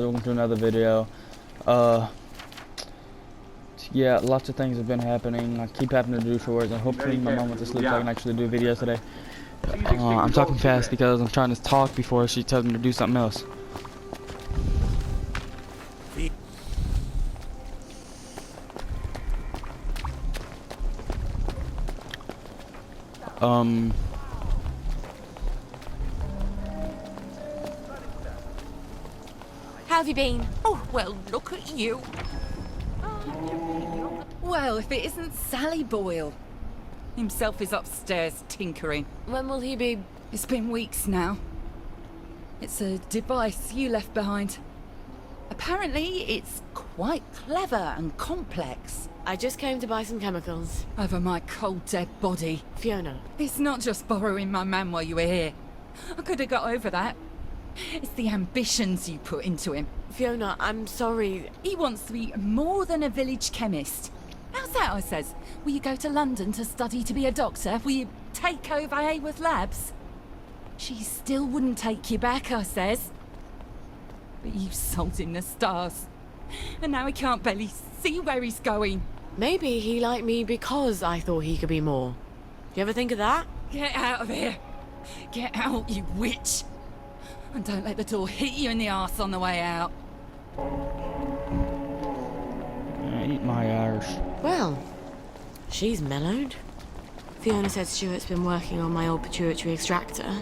Welcome to another video. Yeah, lots of things have been happening. I keep having to do shorts, and hopefully my mom went to sleep so I can actually do videos today. I'm talking fast because I'm trying to talk before she tells me to do something else. How have you been? Oh, well, look at you. Well, if it isn't Sally Boyle. Himself is upstairs tinkering. When will he be? It's been weeks now. It's a device you left behind. Apparently, it's quite clever and complex. I just came to buy some chemicals. Over my cold, dead body. Fiona. It's not just borrowing my man while you were here. I could have got over that. It's the ambitions you put into him. Fiona, I'm sorry. He wants to be more than a village chemist. How's that, I says? Will you go to London to study to be a doctor? Will you take over Haworth Labs? She still wouldn't take you back, I says. But you sold him the stars. And now he can't barely see where he's going. Maybe he liked me because I thought he could be more. You ever think of that? Get out of here. Get out, you witch. And don't let the door hit you in the arse on the way out. Eat my arse. Well, she's mellowed. Fiona said Stuart's been working on my old pituitary extractor.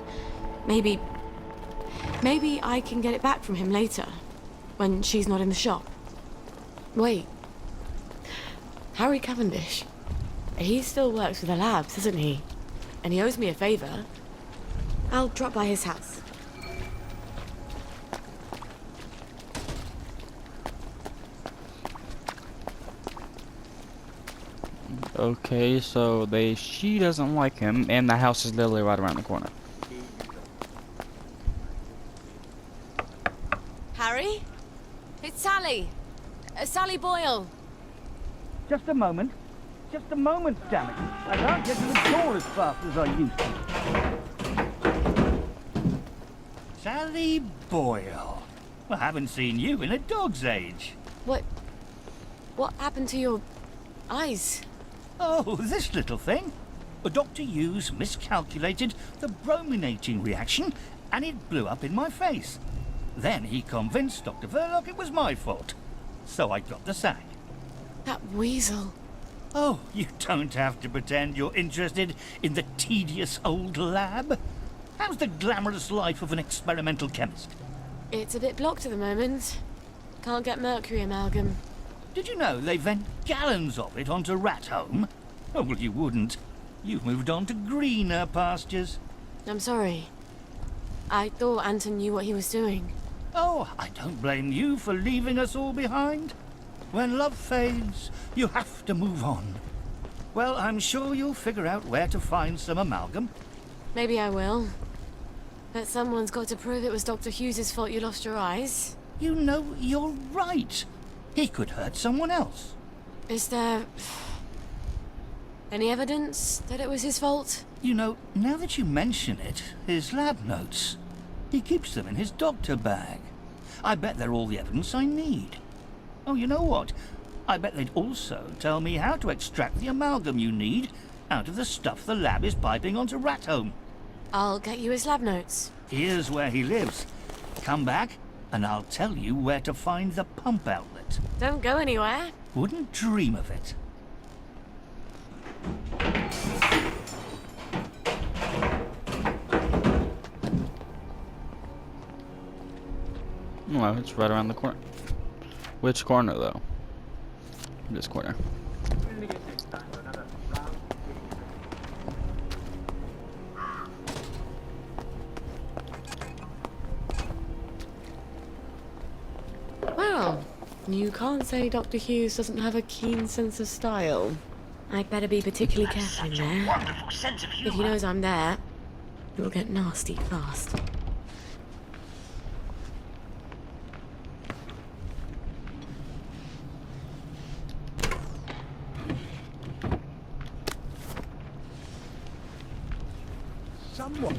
Maybe I can get it back from him later, when she's not in the shop. Wait. Harry Cavendish. He still works with the labs, doesn't he? And he owes me a favour. I'll drop by his house. Okay, so she doesn't like him, and the house is literally right around the corner. Harry? It's Sally. Sally Boyle. Just a moment. Just a moment, damn it. I can't get to the door as fast as I used to. Sally Boyle. Well, I haven't seen you in a dog's age. What happened to your eyes? Oh, this little thing. Dr. Hughes miscalculated the brominating reaction, and it blew up in my face. Then he convinced Dr. Verloc it was my fault. So I got the sack. That weasel. Oh, you don't have to pretend you're interested in the tedious old lab. How's the glamorous life of an experimental chemist? It's a bit blocked at the moment. Can't get mercury amalgam. Did you know they vent gallons of it onto Rat Home? Oh, well, you wouldn't. You've moved on to greener pastures. I'm sorry. I thought Anton knew what he was doing. Oh, I don't blame you for leaving us all behind. When love fades, you have to move on. Well, I'm sure you'll figure out where to find some amalgam. Maybe I will. But someone's got to prove it was Dr. Hughes's fault you lost your eyes. You know, you're right. He could hurt someone else. Is there any evidence that it was his fault? You know, now that you mention it, his lab notes. He keeps them in his doctor bag. I bet they're all the evidence I need. Oh, you know what? I bet they'd also tell me how to extract the amalgam you need out of the stuff the lab is piping onto Rat Home. I'll get you his lab notes. Here's where he lives. Come back, and I'll tell you where to find the pump outlet. Don't go anywhere. Wouldn't dream of it. No, it's right around the corner. Which corner, though? This corner. Well, you can't say Dr. Hughes doesn't have a keen sense of style. I'd better be particularly careful in there. Wonderful sense of humor. If he knows I'm there, it'll get nasty fast. Someone.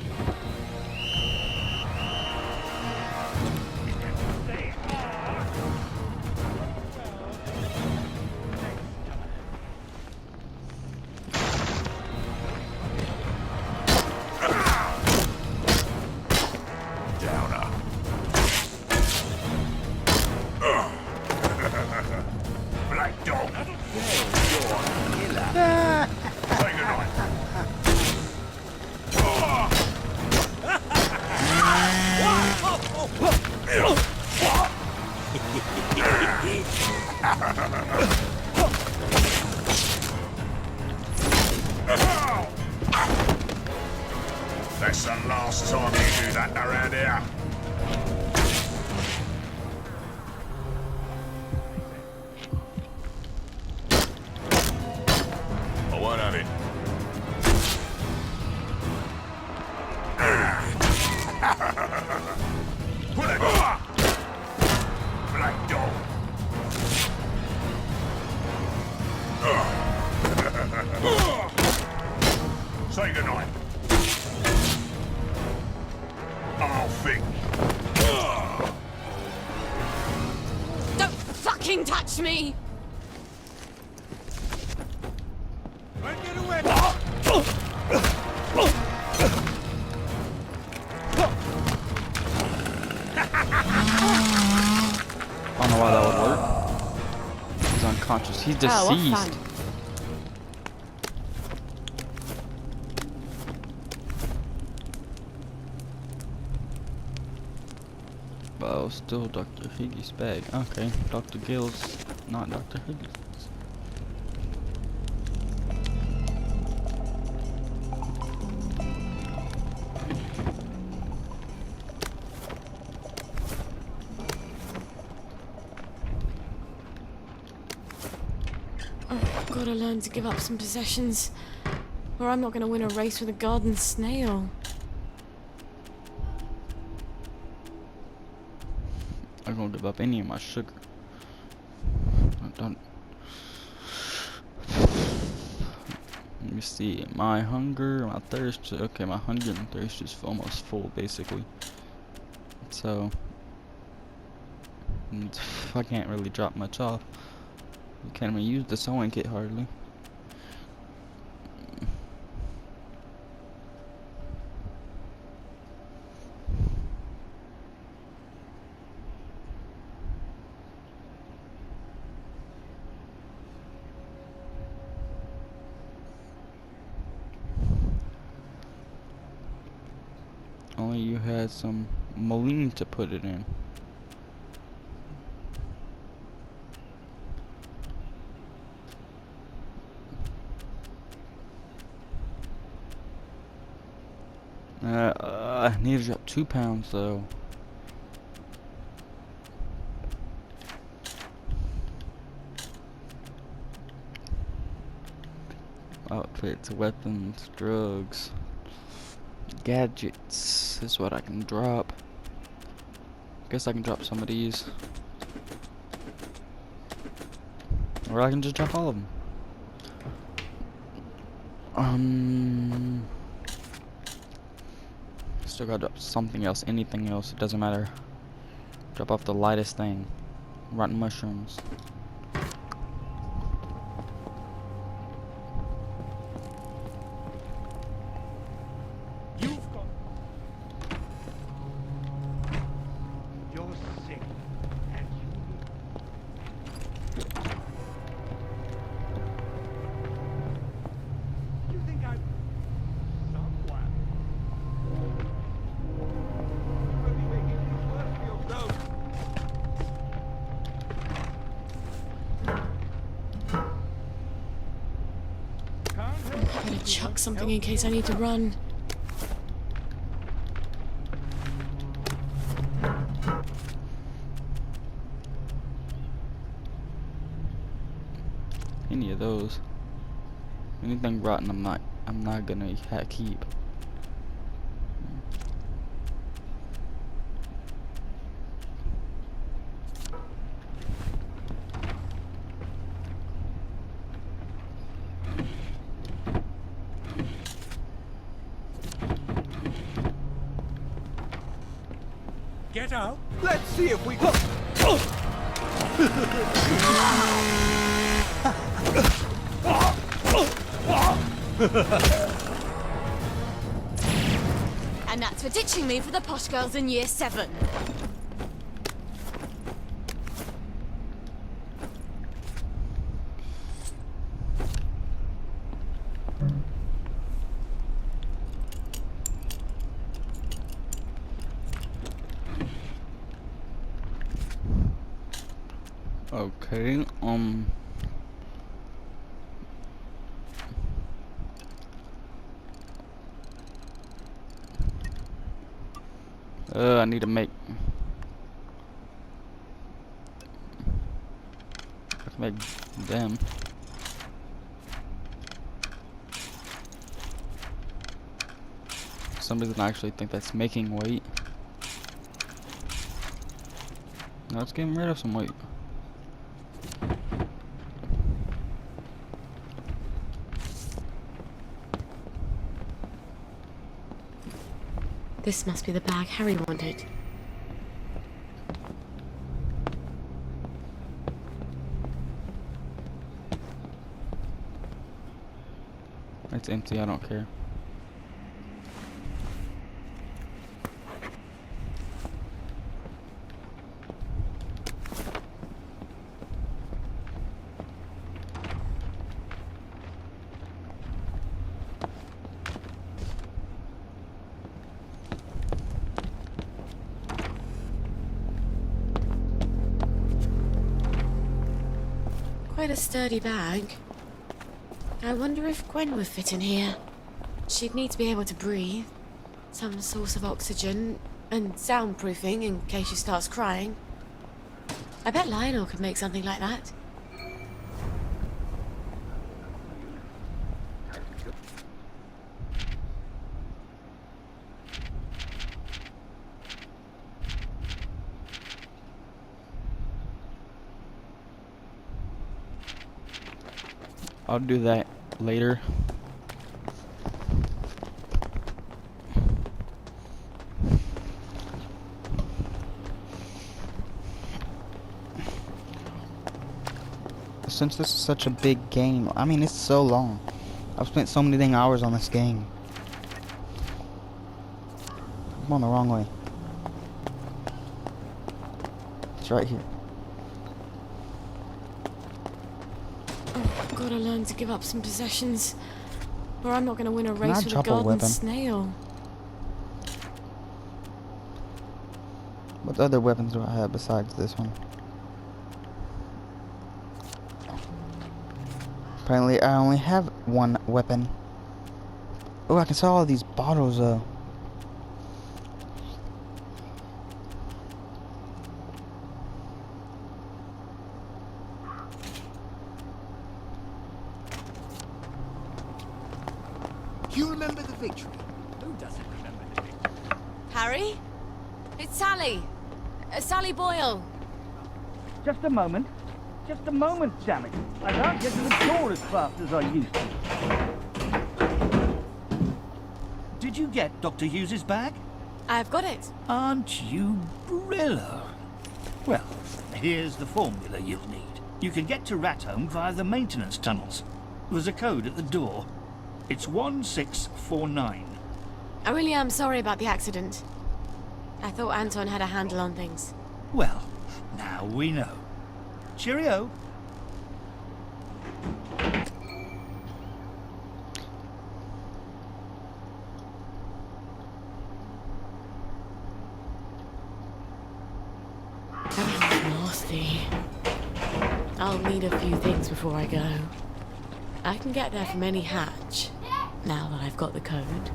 That's the last time you do that around here. I won't have it. Pull it! Black dog. Say goodnight. I'll think. Don't fucking touch me! Get away! I don't know why that would work. He's unconscious. He's Oh, what deceased. fun. Oh, still Dr. Higgins' bag. Okay, Dr. Gill's not Dr. Higgins. I've gotta learn to give up some possessions, or I'm not gonna win a race with a garden snail. I'm gonna give up any of my sugar. I don't. Let me see. My hunger, my thirst. Okay, my hunger and thirst is almost full, basically. So I can't really drop much off. You can't even use the sewing kit hardly. Only you had some Moline to put it in. I need to drop 2 pounds though. Outfits, weapons, drugs, gadgets is what I can drop. Guess I can drop some of these. Or I can just drop all of them. Still gotta drop something else, anything else, it doesn't matter. Drop off the lightest thing. Rotten mushrooms. You've got... You're sick, and you think I'm... somewhere? You're only making things worse for yourself. I'm gonna chuck something in case I need to run. Any of those. Anything rotten I'm not gonna keep. Get out. Let's see if we can... And that's for ditching me for the posh girls in year 7. Okay, I need to make them. For some reason I actually think that's making weight. No, it's getting rid of some weight. This must be the bag Harry wanted. It's empty, I don't care. Quite a sturdy bag. I wonder if Gwen would fit in here. She'd need to be able to breathe, some source of oxygen, and soundproofing in case she starts crying. I bet Lionel could make something like that. I'll do that later. Since this is such a big game, I mean, it's so long. I've spent so many dang hours on this game. I'm on the wrong way. It's right here. I've got to learn to give up some possessions, or I'm not going to win a race I with a drop a golden weapon? snail. What other weapons do I have besides this one? Apparently, I only have one weapon. Oh, I can sell all these bottles though. You remember the victory? Who doesn't remember the victory? Harry? It's Sally. Sally Boyle. Just a moment. Just a moment, damn it. I can't get to the door as fast as I used to. Did you get Dr. Hughes's bag? I've got it. Aren't you Brillo? Well, here's the formula you'll need. You can get to Rathome via the maintenance tunnels. There's a code at the door. It's 1649. I really am sorry about the accident. I thought Anton had a handle on things. Well, now we know. Cheerio. That's nasty. I'll need a few things before I go. I can get there from any hatch, now that I've got the code.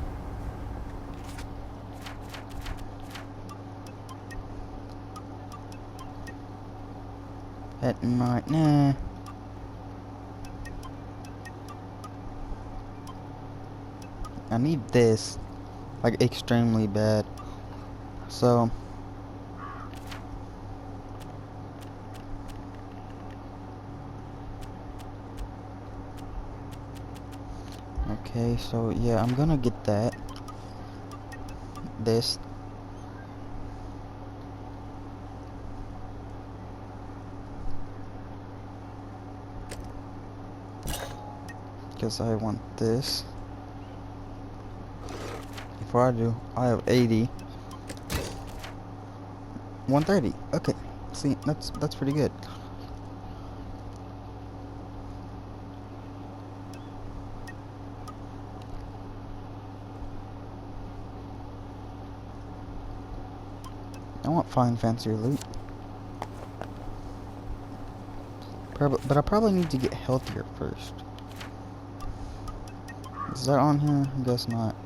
At night, nah. I need this, like, extremely bad. So okay, so yeah, I'm gonna get that. This. Because I want this. Before I do, I have 80. 130. Okay. See, that's pretty good. I want fine fancier loot. But I probably need to get healthier first. Is that on here? I guess not.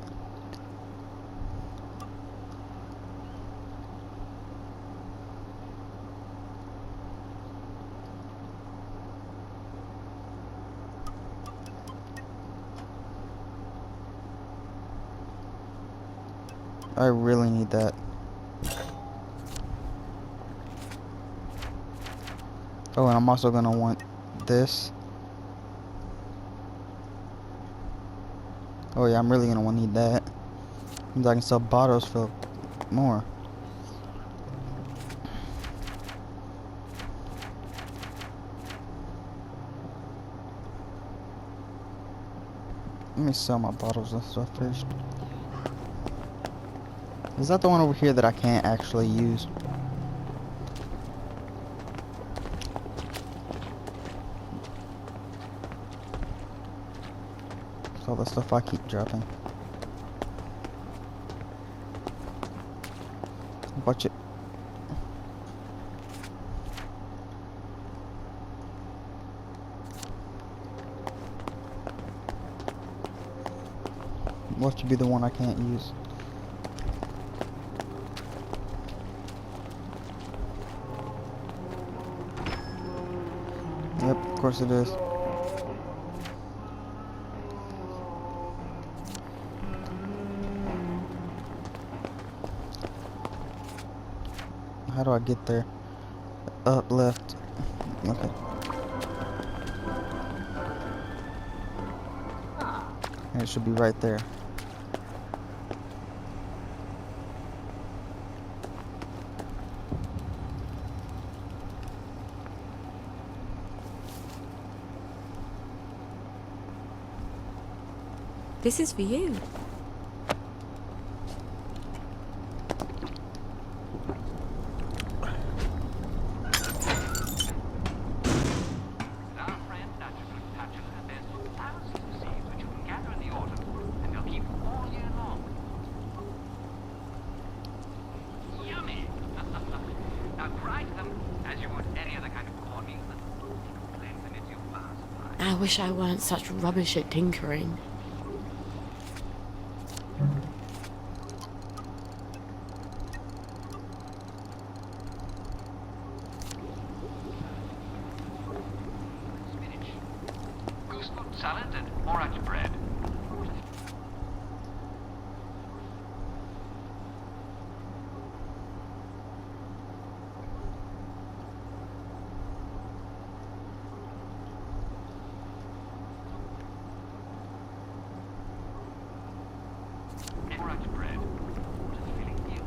I really need that. Oh, and I'm also gonna want this. Oh yeah, I'm really gonna need that. Means I can sell bottles for more. Let me sell my bottles and stuff first. Is that the one over here that I can't actually use? All the stuff I keep dropping. Watch it. What should be the one I can't use? Yep, of course it is. How do I get there? Up, left. Okay. And it should be right there. This is for you. I wish I weren't such rubbish at tinkering. Salad and orange bread. Orange bread. Just feeling new.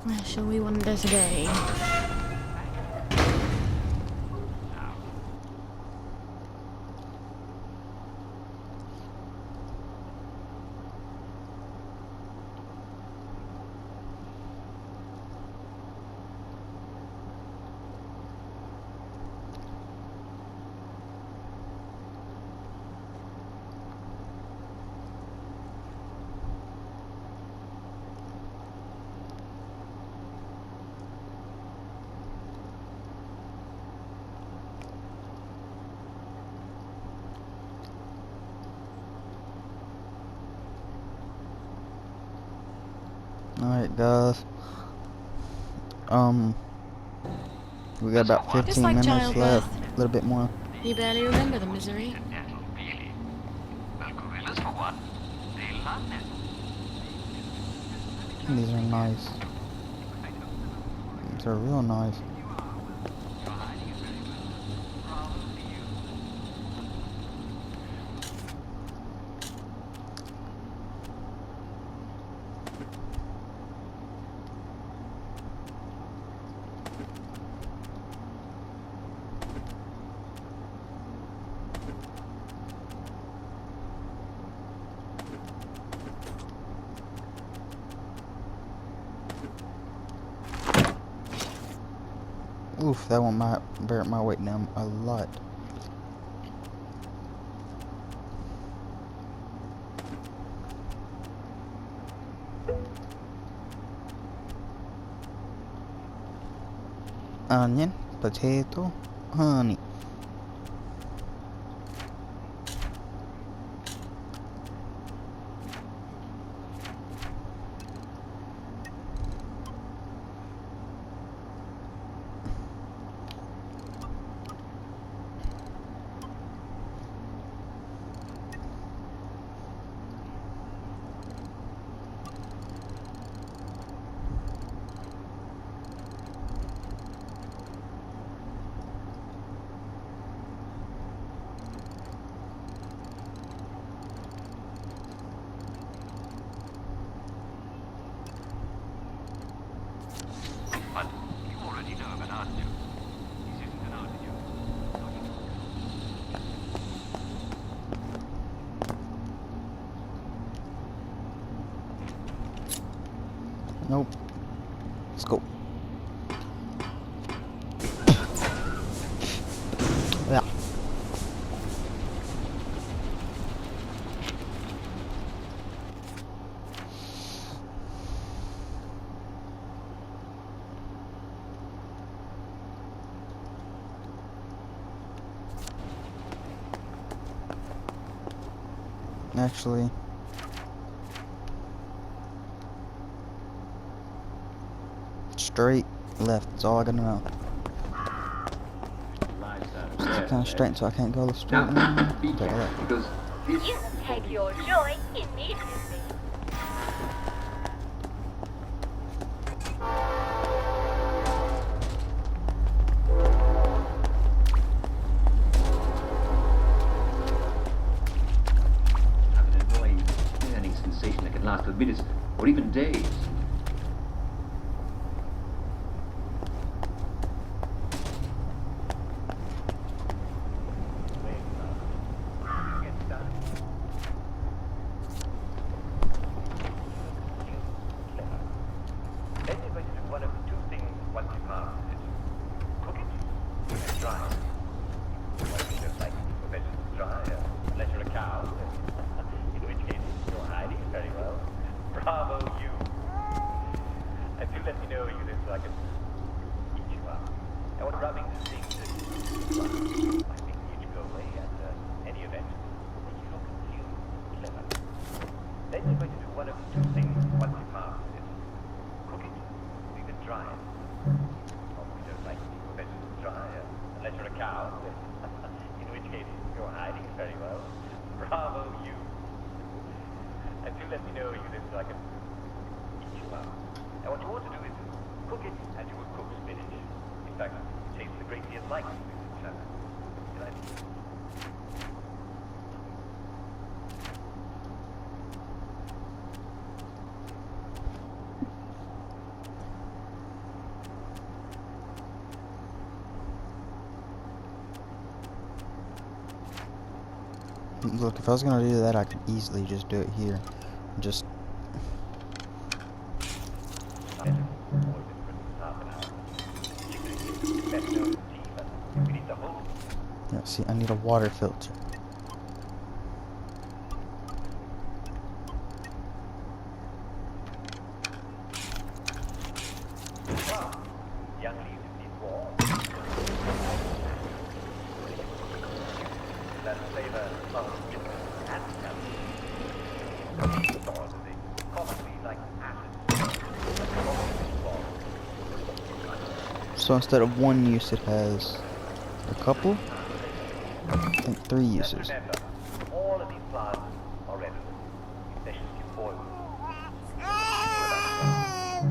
Where shall we wander today? Alright guys. We got about 15 Just like minutes childbirth. left. A little bit more. You barely remember the misery. Nettle Beely. Well, gorillas for one. They love nettle. These are nice. These are real nice. You're hiding it very well. Bravo to you. Oof, that one might bear my weight down a lot. onion, potato, honey. But you already know him, aren't you? This isn't an audio. Nope. Let's go. Yeah. Actually, straight left is all I gotta know. Just kind of straight so I can't go straight. Now, be Take a careful, look. because You can take your joy immediately. have an annoying burning sensation that can last for minutes or even days. Then you're going to do one of two things once you've mastered it. Cook it and dry it. Well, you don't like to keep your vegetables dry, unless you're a cow. In which case, you're hiding very well. Bravo, you. And do let me know you this so I can eat you up. I want rubbing the things that I think you go away at any event. Make you look cute, clever. Then you're going to do one of two things once you've mastered it. Cook it, or you can dry it. Oh, we don't like to keep your vegetables dry, unless you're a cow. In which case, you're hiding very well. Bravo, you. And do let me know you this so I can eat you up. And what you want to do is cook it as you would cook spinach. In fact, it tastes a great deal like spinach. Did I? Look, if I was gonna do that, I could easily just do it here. Just yeah. See, I need a water filter. Young leaves need more. That flavor of and commonly like acid. So instead of one use, it has a couple. I think 3 uses. Remember, all of these plants are edible, especially if you boil them.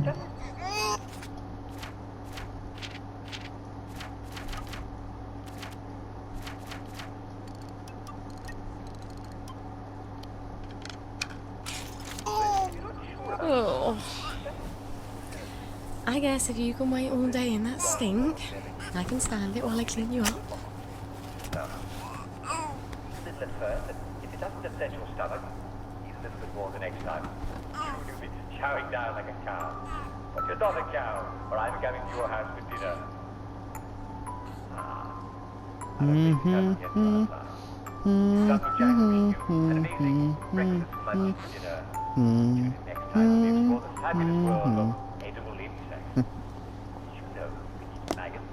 Just Oh. I guess if you can wait all day in that stink, I can stand it while I clean you up. little at first, and if it doesn't upset your stomach, eat a little bit more the next time. You'll be chowing down like a cow. But you're not a cow, or I'm coming to your house for dinner. Dr. Jack wishes you an amazing breakfast, lunch, dinner. Tune in next time to explore the fabulous world of edible insects. You know, we eat maggots,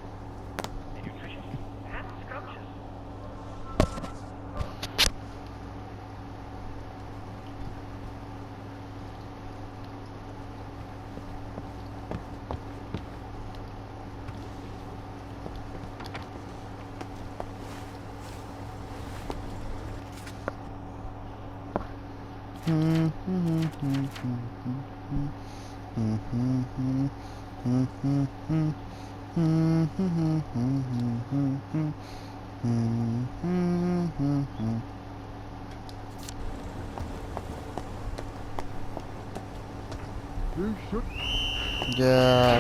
Yeah,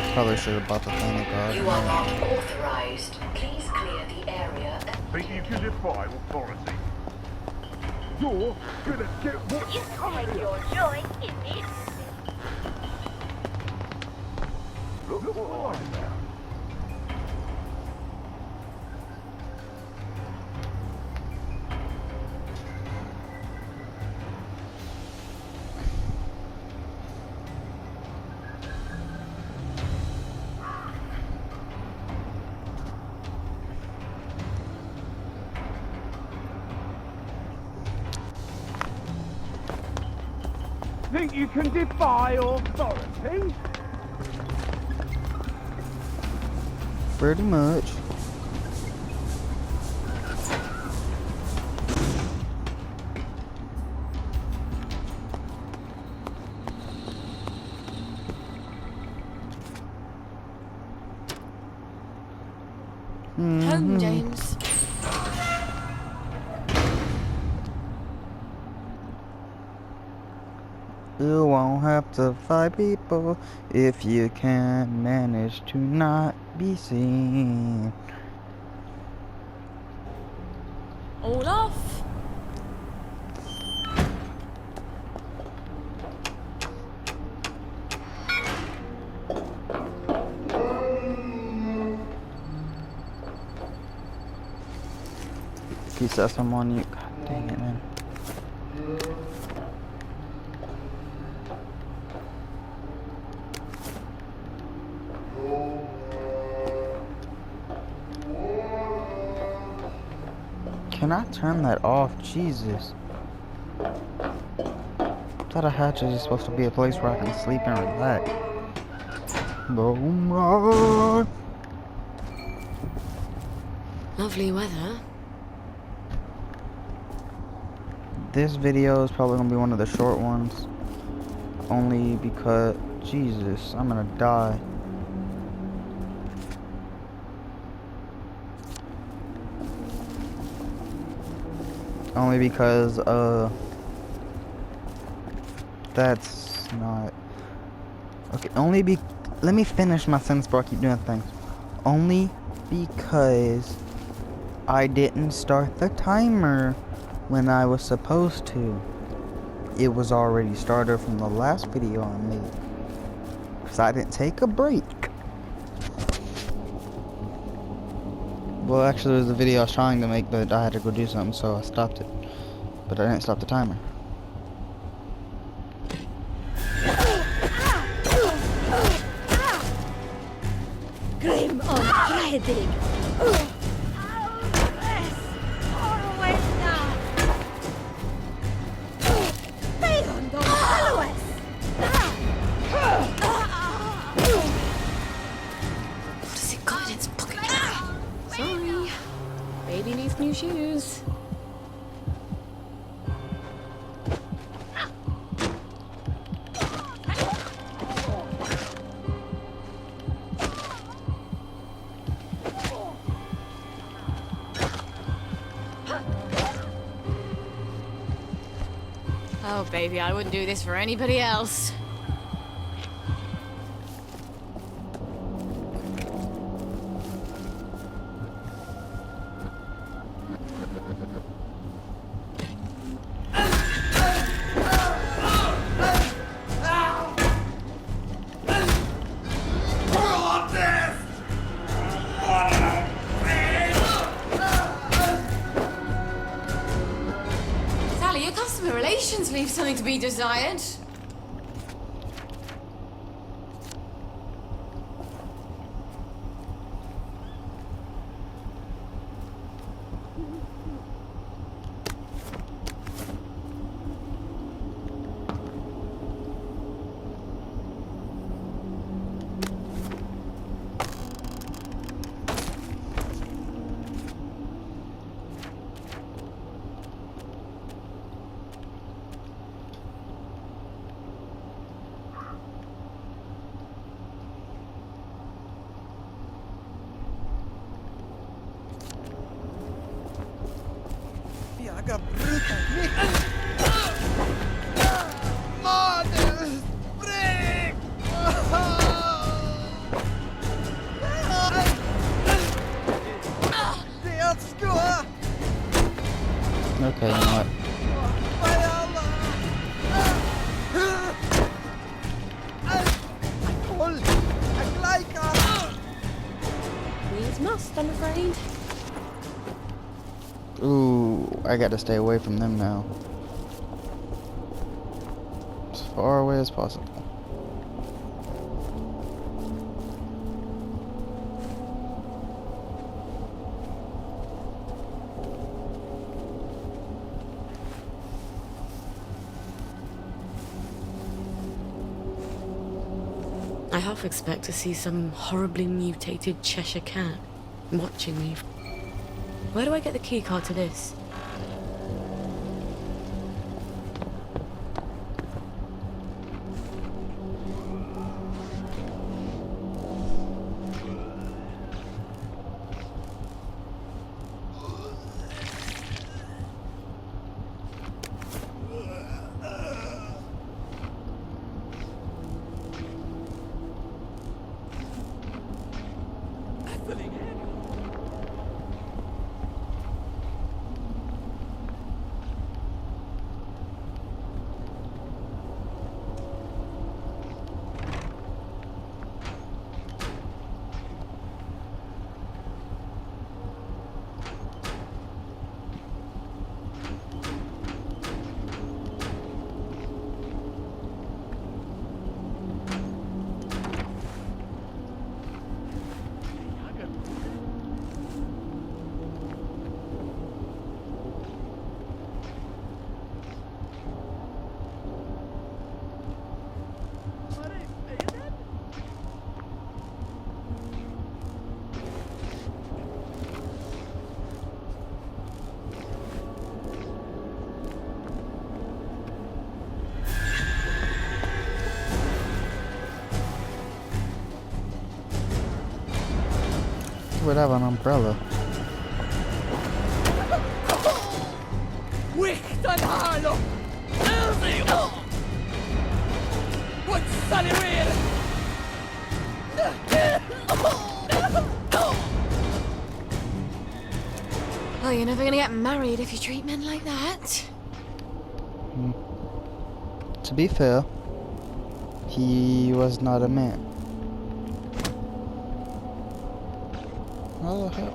I probably should have bought the thing I got. You are not authorized. Please clear the area. Think you can defy authority? You're gonna get what You take your joy in this. Look what I found. Think you can defy authority? Pretty much. Home, James. You won't have to fight people if you can manage to not be seen. All off. He says I'm on you. God dang it, man. Can I turn that off? Jesus. Thought a hatch is supposed to be a place where I can sleep and relax. Oh my. Lovely weather. This video is probably gonna be one of the short ones. Only because, Jesus, I'm gonna die. Only because, that's not... Okay, let me finish my sentence before I keep doing things. Only because I didn't start the timer when I was supposed to. It was already started from the last video I made. Because I didn't take a break. Well, actually, there was a video I was trying to make, but I had to go do something, so I stopped it. But I didn't stop the timer. Grim on Friday. What has it got in its pocket? Sorry. Baby needs new shoes. Oh, baby, I wouldn't do this for anybody else. Sally, your customer relations leave something to be desired. Aga bruta nicht! Mother! Break! Det ska! Okay, you know what? Means must, I'm afraid. Ooh, I gotta stay away from them now. As far away as possible. I half expect to see some horribly mutated Cheshire cat watching me. Where do I get the keycard to this? Would have an umbrella. Wiktan halo! What's Sunny Well, you're never gonna get married if you treat men like that. To be fair, he was not a man. What the hell?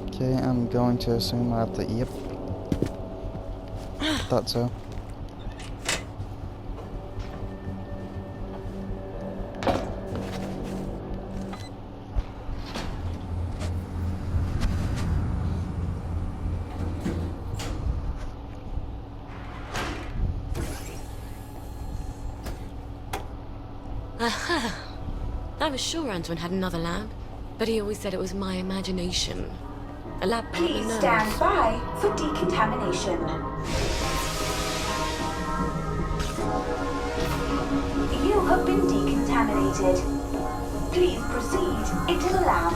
Okay, I'm going to assume I have to. Yep. Thought so. Aha! I was sure Antoine had another lab, but he always said it was my imagination. A lab partner Please knows. stand by for decontamination. You have been decontaminated. Please proceed into the lab.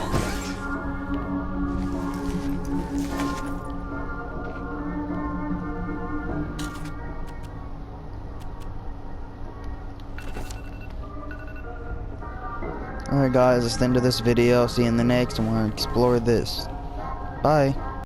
Alright guys, that's the end of this video. See you in the next, and we're gonna explore this. Bye.